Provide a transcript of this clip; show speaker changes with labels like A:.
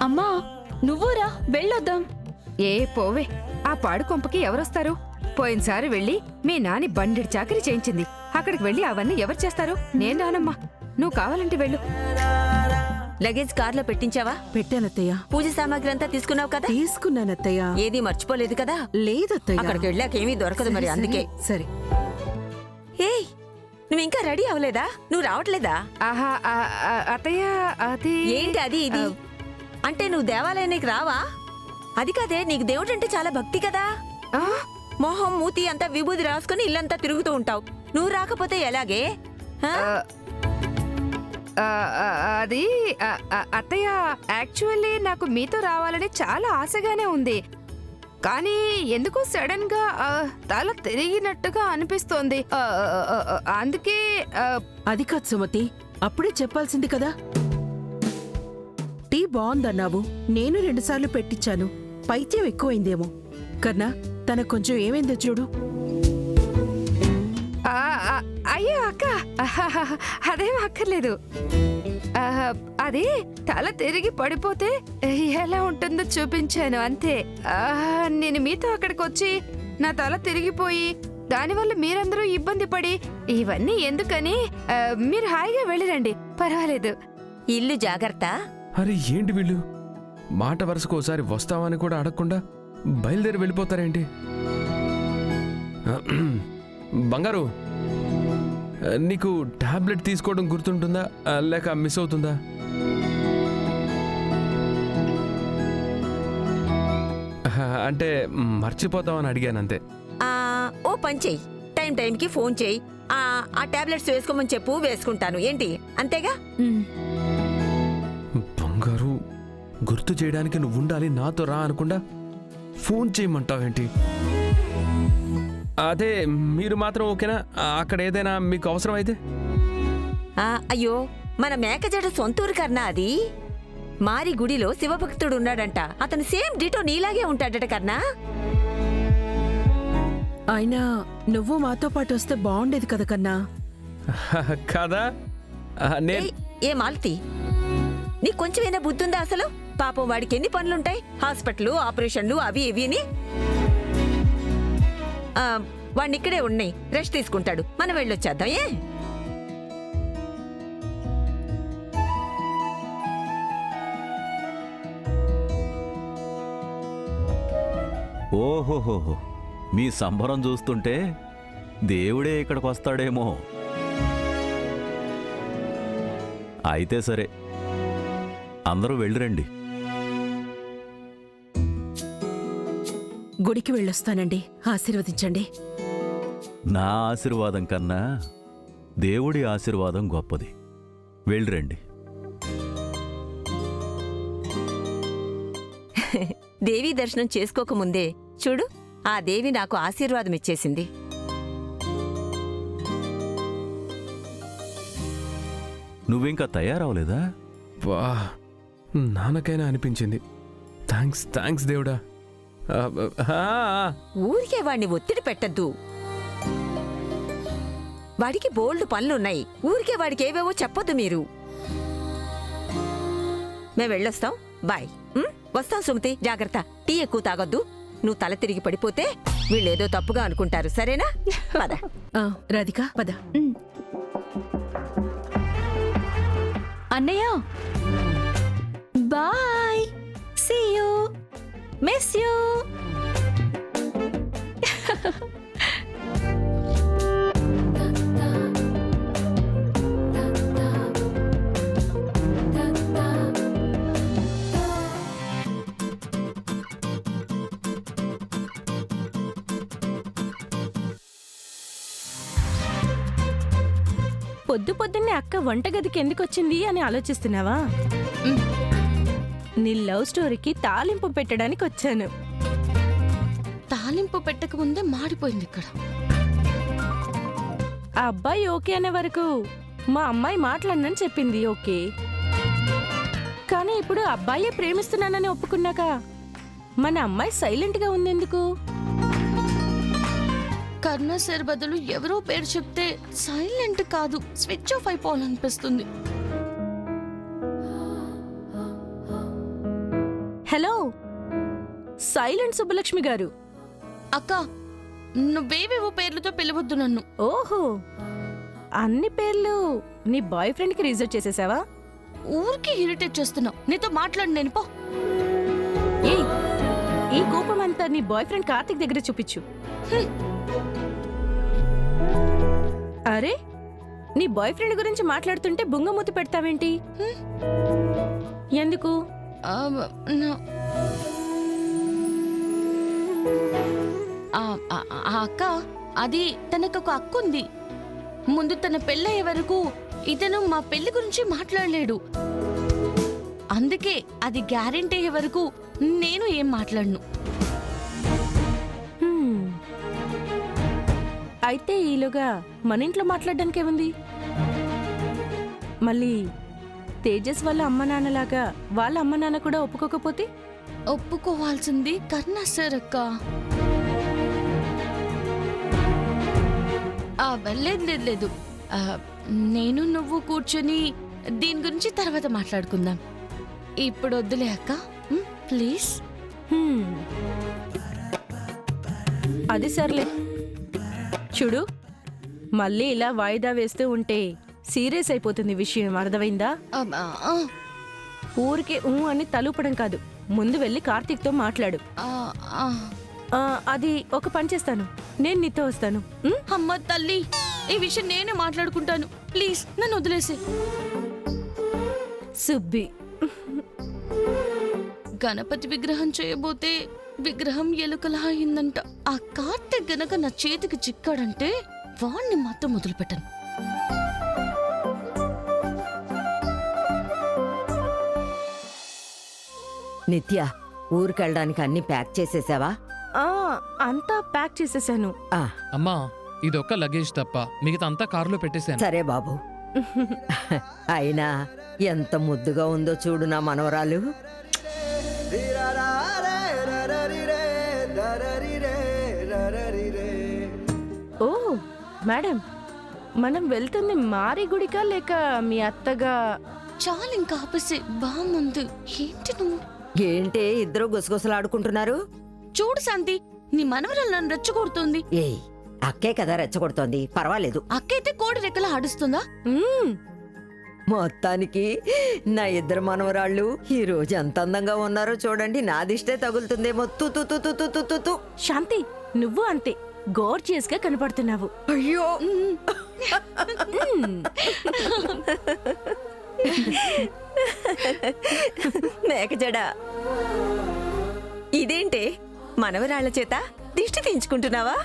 A: అమ్మా నువ్వురా వెళ్ళొద్దాం.
B: ఏ పోవే, ఆ పాడు కొంపకి ఎవరొస్తారు? పోయినసారి వెళ్ళి మీ నాని బండిడి చాకరీ చేయించింది. అక్కడికి వెళ్ళి అవన్నీ ఎవరు చేస్తారు? నేను రానమ్మా, నువ్వు కావాలంటే వెళ్ళు.
C: లగేజ్ కార్లో పెట్టించావా?
D: పెట్టానత్తయ్య.
C: పూజ సామాగ్రి అంతా తీసుకున్నావు కదా?
D: తీసుకున్నానత్తయ్య.
C: ఏది మర్చిపోలేదు కదా?
D: లేదత్తయ్య.
C: అక్కడికి వెళ్ళాకేమీ దొరకదు మరి, అందుకే.
D: సరే
C: ఏయ్, నువ్వు ఇంకా రెడీ అవ్వలేదా? నువ్వు రావట్లేదా?
B: ఆహా, అత్తయ్య అది
C: ఏంటి అది ఇది? అంటే నువ్వు దేవాలయానికి రావా? అది కాదే, నీకు దేవుడు అంటే చాలా భక్తి కదా.
B: ఆ?
C: మొహం మూతి అంతా విభూది రాసుకుని ఇల్లంతా తిరుగుతూ ఉంటావు. నువ్వు రాకపోతే ఎలాగే? ఆ?
B: అది అత్తయ్య, యాక్చువల్లీ నాకు మీతో రావాలని చాలా ఆశగానే ఉంది. కానీ ఎందుకో సడన్ గా తల తిరిగినట్టుగా అనిపిస్తోంది. అందుకే
D: అది కాదు సుమతి, అప్పుడే చెప్పాల్సింది కదా. టీ బాగుందన్నావు, నేను 2 సార్లు పెట్టించాను. పైత్యం ఎక్కువైందేమో. కన్నా తనకు కొంచెం ఏమైందో చూడు.
B: అయ్యో అక్క, అదేం అక్కర్లేదు. అది తల తిరిగి పడిపోతే ఎలా ఉంటుందో చూపించాను అంతే. నేను మీతో అక్కడికి వచ్చి నా తల తిరిగిపోయి దానివల్ల మీరందరూ ఇబ్బంది పడి ఇవన్నీ ఎందుకని మీరు హాయిగా వెళ్ళిరండి, పర్వాలేదు.
C: ఇల్లు జాగ్రత్త.
E: అరే ఏంటి వీళ్ళు మాట వరుసకు ఒకసారి వస్తావని కూడా అడగకుండా బయలుదేరి వెళ్ళిపోతారేంటి? బంగారు, నీకు టాబ్లెట్ తీసుకోవడం గుర్తుంటుందా లేక మిస్ అవుతుందా? అంటే మర్చిపోతావని అడిగానంతే.
C: ఓ పని చెయ్యి, టైంకి ఫోన్ చెయ్యి. ఆ టాబ్లెట్స్ వేసుకోమని చెప్పు, వేసుకుంటాను. ఏంటి, అంతేగా?
E: బంగారు, గుర్తు చేయడానికి నువ్వు ఉండాలి, నాతో రా అనకుండా ఫోన్ చేయమంటావేంటి? అదే మీరు మాత్రం ఓకేనా? అక్కడ ఏదైనా మీకు అవసరం అయితే?
C: అయ్యో, మన మేకజడ సొంతూరు కర్ణా అది. మారి గుడిలో శివభక్తుడు ఉన్నాడంట. అతను సేమ్ డిటో నీలాగే ఉంటాడట కర్ణా.
D: అయినా నువ్వు మాతో పాటు వస్తే బాగుండేది కదా కన్నా.
E: కాదా?
C: ఏ మాలతి, నీకు కొంచెమైనా బుద్ధుందా అసలు? పాపం వాడికి ఎన్ని పనులుంటాయి, హాస్పిటల్, ఆపరేషన్లు, అవి ఇవిని. వాడిని ఇక్కడే ఉన్నాయి, రెస్ట్ తీసుకుంటాడు. మనం వెళ్ళొచ్చేద్దాం. ఏ
F: ఓహోహోహో, మీ సంబరం చూస్తుంటే దేవుడే ఇక్కడికి వస్తాడేమో. అయితే సరే, అందరూ వెళ్ళిరండి.
D: గుడికి వెళ్ళొస్తానండి, ఆశీర్వదించండి.
F: నా ఆశీర్వాదం కన్నా దేవుడి ఆశీర్వాదం గొప్పది. వెళ్ళిరండి.
C: దేవీ దర్శనం చేసుకోకముందే చూడు, ఆ దేవి నాకు ఆశీర్వాదం ఇచ్చేసింది.
F: నువ్వింకా తయారవలేదా?
E: వా, నాన్నకైనా అనిపించింది. థ్యాంక్స్ దేవుడా.
C: ఊరికే వాడిని ఒత్తిడి పెట్టద్దు. వాడికి బోల్డ్ పనులున్నాయి. ఊరికే వాడికి ఏవేవో చెప్పొద్దు మీరు. మేము వెళ్ళొస్తాం, బాయ్. వస్తాం సుమతి, జాగ్రత్త. టీ ఎక్కువ తాగొద్దు. నువ్వు తల తిరిగి పడిపోతే వీళ్ళేదో తప్పుగా అనుకుంటారు, సరేనా? పద.
D: రాధిక పద.
A: అన్నయ్య bye, see you, miss you. పొద్దున్నే అక్క వంటగదికి ఎందుకొచ్చింది అని ఆలోచిస్తున్నావా? నీ లవ్ స్టోరీకి తాలింపు పెట్టడానికి వచ్చాను.
G: తాలింపు పెట్టక ముందే మాడిపోయింది ఇక్కడ.
A: ఆ అబ్బాయి ఓకే అనే వరకు మా అమ్మాయి మాట్లాడనని చెప్పింది ఓకే. కానీ ఇప్పుడు అబ్బాయే ప్రేమిస్తున్నానని ఒప్పుకున్నాక మన అమ్మాయి సైలెంట్ గా ఉందెందుకు?
G: కర్ణ సార్ బదులు ఎవరో పేరు చెప్తే సైలెంట్ కాదు, స్విచ్ ఆఫ్ అయిపోవాలనిపిస్తుంది.
A: హలో, సైలెంట్ సుబ్బలక్ష్మి గారు.
G: అక్క నువ్వేవేవో పేర్లతో పిలవద్దు నన్ను.
A: ఓహో, అన్ని పేర్లు నీ బాయ్ ఫ్రెండ్కి రిజర్వ్ చేసేసావా?
G: ఊరికి ఇరిటేట్ చేస్తున్నావు. నీతో మాట్లాడి నేను పో.
A: ఏయ్, ఈ కోపం అంతా నీ బాయ్ ఫ్రెండ్ కార్తిక్ దగ్గర చూపించు. అరే, నీ బాయ్ ఫ్రెండ్ గురించి మాట్లాడుతుంటే బుంగమూతి పెడతావేంటి? ఎందుకు?
G: ఆ, నా- ఆ, ఆ, ఆ అక్క, అది తనకు ఒక అక్క ఉంది. ముందు తన పెళ్ళయ్యే వరకు ఇతను మా పెళ్లి గురించి మాట్లాడలేడు. అందుకే అది గ్యారెంటీ అయ్యే వరకు నేను ఏం మాట్లాడను.
A: హ్మ్. అయితే ఈలోగా మన ఇంట్లో మాట్లాడడానికి ఏముంది? మళ్ళీ తేజస్ వాళ్ళ అమ్మ నాన్నలాగా వాళ్ళ అమ్మ నాన్న కూడా ఒప్పుకోకపోతే?
G: ఒప్పుకోవాల్సింది కర్ణ సార్ అక్క. లేదు లేదు లేదు, నేను నువ్వు కూర్చొని దీని గురించి తర్వాత మాట్లాడుకుందాం. ఇప్పుడు వద్దులే అక్క, ప్లీజ్.
A: హ్మ్. అది సర్లే. చూడు, మళ్ళీ ఇలా వాయిదా వేస్తూ ఉంటే సీరియస్ అయిపోతుంది విషయం, అర్థమైందా? ఊరికే అని తలూపడం కాదు, ముందు వెళ్ళి కార్తీక్తో మాట్లాడు. అది ఒక పని చేస్తాను, నేను నీతో వస్తాను.
G: అమ్మ తల్లి, ఈ విషయం నేనే మాట్లాడుకుంటాను. ప్లీజ్ నన్ను వదిలేసి.
A: సుబ్బి,
G: గణపతి విగ్రహం చేయబోతే విగ్రహం ఎలుకలా అయిందంట. ఆ కార్తీక్ గనక నా చేతికి చిక్కాడంటే వాణ్ణి మాత్రం మొదలుపెట్టను.
C: నిత్య, ఊరికెళ్ళడానికి అన్ని ప్యాక్ చేసేసావా?
A: అంతా ప్యాక్ చేసేసాను.
C: ఆ,
H: అమ్మా, ఇదొక్క లగేజ్ తప్ప మిగతా అంతా కారులో పెట్టేశాను.
C: సరే బాబు. అయినా ఎంత ముద్దుగా ఉందో చూడు నా మనవరాలు.
A: ఓ మేడం, మనం వెళ్తుంది మారి గుడికా లేక మీ అత్తగా?
G: చాలు ఇంకా ఆపేసి, బాగుంది. ఏంటి నువ్వు?
C: ఏంటే ఇద్దరు గుసగుసలాడుకుంటున్నారు?
G: చూడు శాంతి, నీ మనవరాలు నన్ను రెచ్చగొడుతుంది.
C: ఏయ్, అక్కే కదా రెచ్చగొడుతోంది, పర్వాలేదు.
G: అక్కైతే కోడి రెక్కలా ఆడుస్తుందా?
C: మొత్తానికి నా ఇద్దరు మనవరాళ్ళు ఈ రోజు ఎంత అందంగా ఉన్నారో చూడండి. నా దిష్టే తగులుతుందేమో. తు.
A: శాంతి, నువ్వు అంతే గోర్జియస్ గా కనపడుతున్నావు.
C: అయ్యో, మేకజడ, ఇదేంటే మనవరాళ్ల చేత దిష్టి తీయించుకుంటున్నావా?